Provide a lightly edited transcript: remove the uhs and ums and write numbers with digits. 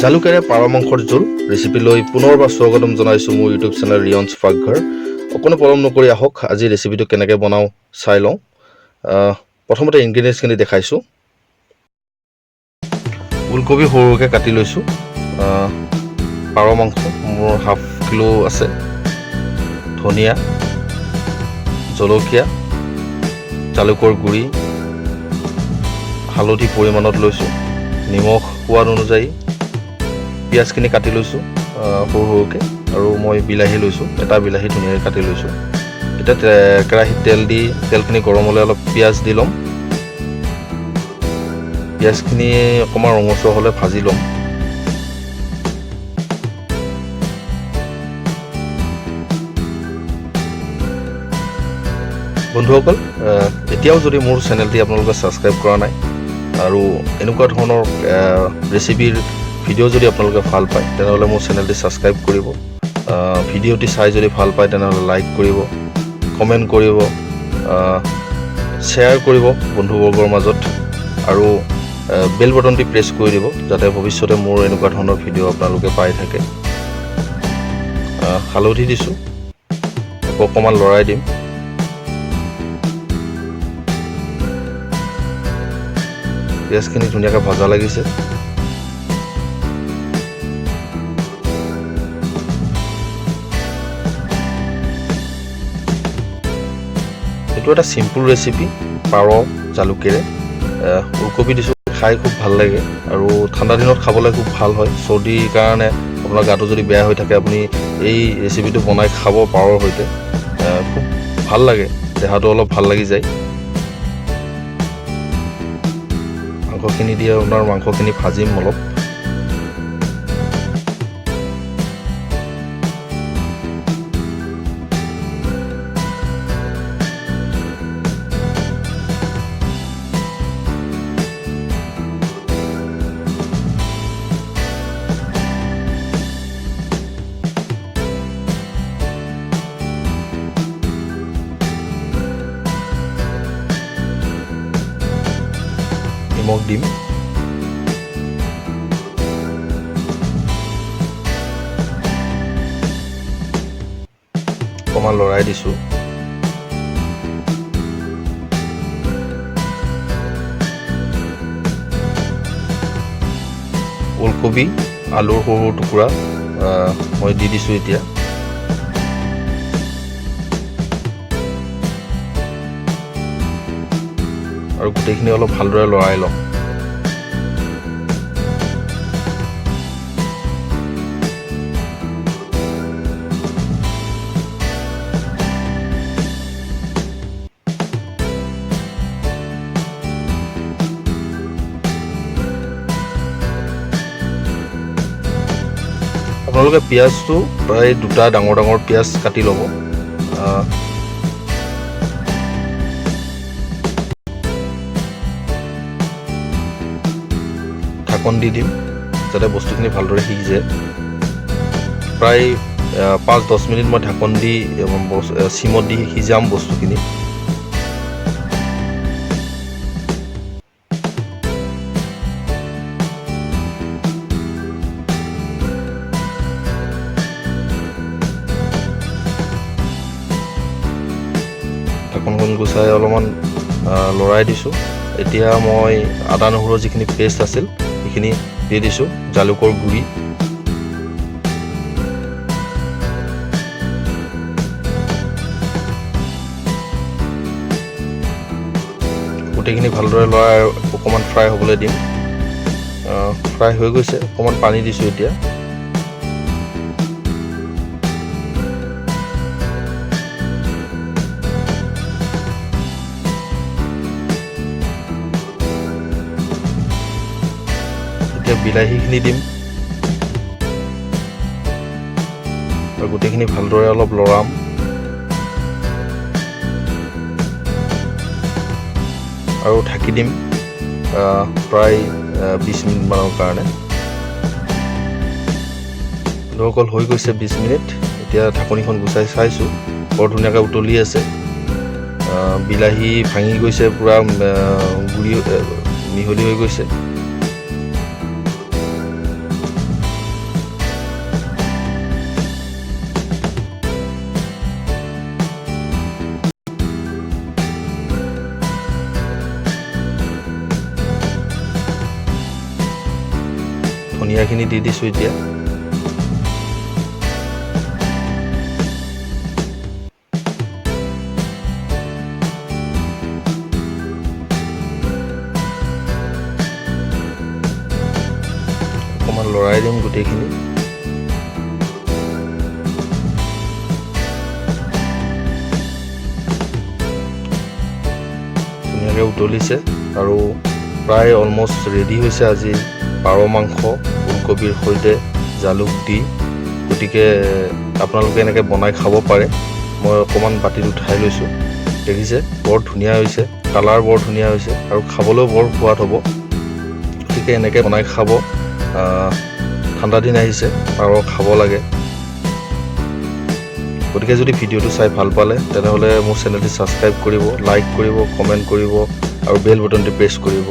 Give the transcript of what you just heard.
জালুকেৰে পাৰ মাংসৰ জোল ৰেচিপি লৈ পুনৰবাৰ স্বাগতম জনাইছোঁ মোৰ ইউটিউব চেনেল ৰিয়ঞ্চ পাকঘৰ। অকণো পলম নকৰি আহক আজি ৰেচিপিটো কেনেকৈ বনাওঁ চাই লওঁ। প্ৰথমতে ইনগ্ৰিডিয়েণ্টছখিনি দেখাইছোঁ। ওলকবি সৰুকৈ কাটি লৈছোঁ। পাৰ মাংস মোৰ হাফ কিলো আছে। ধনিয়া, জলকীয়া, জালুকৰ গুড়ি, হালধি পৰিমাণত লৈছোঁ, নিমখ সোৱাদ অনুযায়ী, পিঁয়াজখিনি কাটি লৈছোঁ সৰু সৰুকৈ, আৰু মই বিলাহী লৈছোঁ, এটা বিলাহী ধুনীয়াকৈ কাটি লৈছোঁ। এতিয়া কেৰাহীত তেলখিনি গৰম হ'লে অলপ পিঁয়াজ দি ল'ম। পিঁয়াজখিনি অকণমান ৰঙচুৱা হ'লে ভাজি ল'ম। বন্ধুসকল, এতিয়াও যদি মোৰ চেনেলটি আপোনালোকে ছাবস্ক্ৰাইব কৰা নাই আৰু এনেকুৱা ধৰণৰ ৰেচিপিৰ ভিডিঅ' যদি আপোনালোকে ভাল পায় তেনেহ'লে মোৰ চেনেলটি ছাবস্ক্ৰাইব কৰিব। ভিডিঅ'টি চাই যদি ভাল পায় তেনেহ'লে লাইক কৰিব, কমেণ্ট কৰিব, শ্বেয়াৰ কৰিব বন্ধুবৰ্গৰ মাজত, আৰু বেল বটনটি প্ৰেছ কৰি দিব যাতে ভৱিষ্যতে মোৰ এনেকুৱা ধৰণৰ ভিডিঅ' আপোনালোকে পাই থাকে। হালধি দিছোঁ, আকৌ অকণমান লৰাই দিম। পিঁয়াজখিনি ধুনীয়াকৈ ভজা লাগিছে। এইটো এটা চিম্পুল ৰেচিপি, পাৰ জালুকেৰে। ওলকবি দিছোঁ, খাই খুব ভাল লাগে আৰু ঠাণ্ডা দিনত খাবলৈ খুব ভাল হয়। চৰ্দিৰ কাৰণে আপোনাৰ গাটো যদি বেয়া হৈ থাকে আপুনি এই ৰেচিপিটো বনাই খাব পাৰৰ সৈতে, খুব ভাল লাগে, দেহাটো অলপ ভাল লাগি যায়। মাংসখিনি দিয়ে আপোনাৰ মাংসখিনি ভাজিম অলপ। নিমখ দিম। অকণমান লৰাই দিছোঁ। ওলকবি, আলুৰ সৰু সৰু টুকুৰা মই দি দিছোঁ এতিয়া। আৰু গোটেইখিনি অলপ ভালদৰে লৰাই ল'ম। আপোনালোকে পিঁয়াজটো প্ৰায় দুটা ডাঙৰ ডাঙৰ পিঁয়াজ কাটি ল'ব। ঢাকন দি দিম যাতে বস্তুখিনি ভালদৰে সিজে। প্ৰায় 5-10 মিনিট মই ঢাকন দি চিমত দি সিজাম বস্তুখিনি। ঢাকনখন গুচাই অলপমান লৰাই দিছোঁ। এতিয়া মই আদা নহৰুৰ যিখিনি পেষ্ট আছিল সেইখিনি দি দিছোঁ, জালুকৰ গুড়ি, গোটেইখিনি ভালদৰে লৰাই অকণমান ফ্ৰাই হ'বলৈ দিম। ফ্ৰাই হৈ গৈছে, অকণমান পানী দিছোঁ এতিয়া। বিলাহীখিনি দিম আৰু গোটেইখিনি ভালদৰে অলপ লৰাম। আৰু ঢাকি দিম প্ৰায় 20 মিনিটমানৰ কাৰণে। বন্ধুসকল, হৈ গৈছে 20 মিনিট। এতিয়া ঢাকনিখন গুচাই চাইছোঁ, বৰ ধুনীয়াকৈ উতলি আছে। বিলাহী ভাঙি গৈছে, পুৰা গুড়ি মিহলি হৈ গৈছে। ধনিয়াখিনি দি দিছোঁ এতিয়া। অকণমান লৰাই দিম গোটেইখিনি। ধুনীয়াকৈ উতলিছে আৰু প্ৰায় অলমষ্ট ৰেডি হৈছে আজি পাৰ মাংস ওলকবিৰ সৈতে জালুক দি। গতিকে আপোনালোকে এনেকৈ বনাই খাব পাৰে। মই অকণমান বাতিত উঠাই লৈছোঁ। দেখিছে বৰ ধুনীয়া হৈছে, কালাৰ বৰ ধুনীয়া হৈছে আৰু খাবলৈও বৰ সোৱাদ হ'ব। গতিকে এনেকৈ বনাই খাব। ঠাণ্ডা দিন আহিছে, পাৰ খাব লাগে। গতিকে যদি ভিডিঅ'টো চাই ভাল পালে তেনেহ'লে মোৰ চেনেলটি ছাবস্ক্ৰাইব কৰিব, লাইক কৰিব, কমেণ্ট কৰিব আৰু বেল বটনটি প্ৰেছ কৰিব।